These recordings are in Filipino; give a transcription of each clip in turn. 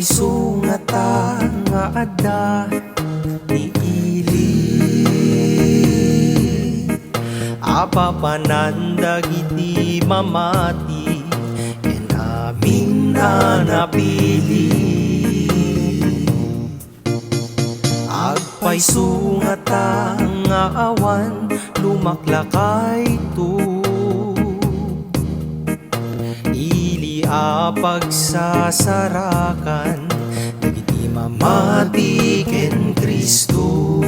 sungata nga adda tiili apa panandag iti mamati ken amin na napili agpay sungata nga awan lumaklakay tu ili pagsasarakan dagiti mamati ken Kristo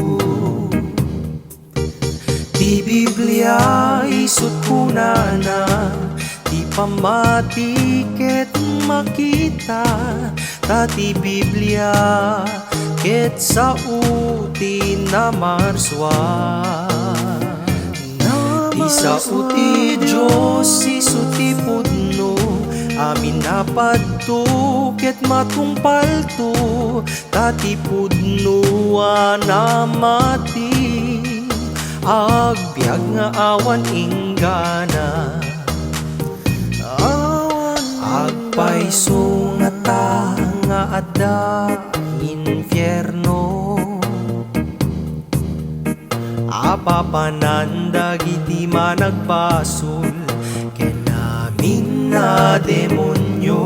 ti Biblia isut kunana ti pamati ket makita ta ti Biblia ket sauti na marswa ti sauti Diyos isuti pudno amin napadto ket matungpalto tati pudno anamati agbyag nga awan inggana agpay sungata nga adda infierno apapanandag iti managbasul ken amin na demonyo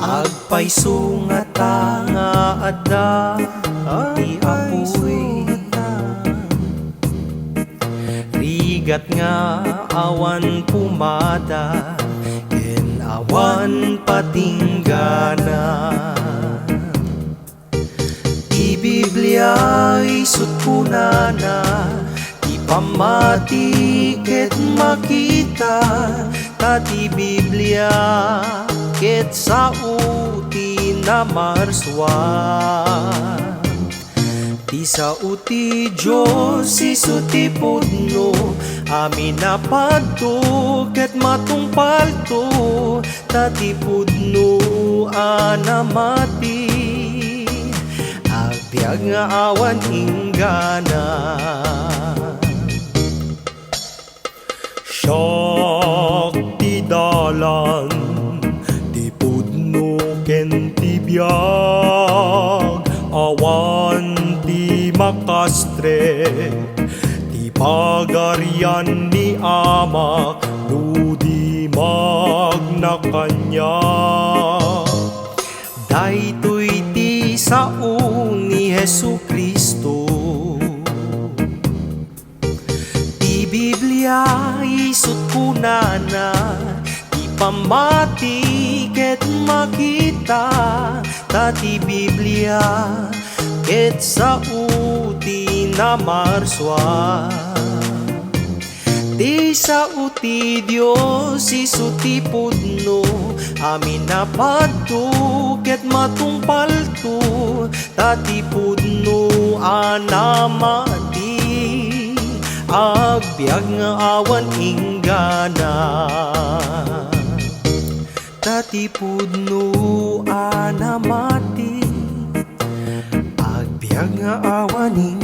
agpay sungata nga adda ti apoy rigat nga awan pumada ken awan patinggana ti Biblia isut kunana ti pamati ket makita ta ti Biblia ket sauti na marswa ti sauti Diyos isuti pudno amin napadto ket matungpalto ta ti pudno anamati agbyag nga awan inggana siak ti dalan ti pudno ken ti biag awan ti makastre ti pagarian ni Ama ludi magna kanya daytoy ti sao ni Jesucristo ti Biblia isut kunana ti pamati ket makita ta ti Biblia ket sauti na marswa ti sauti Dios isuti pudno amin napadto ket matungpalto ta ti pudno anamati agbyag nga awan inggana ta ti pudno anamati agbyag nga awan inggana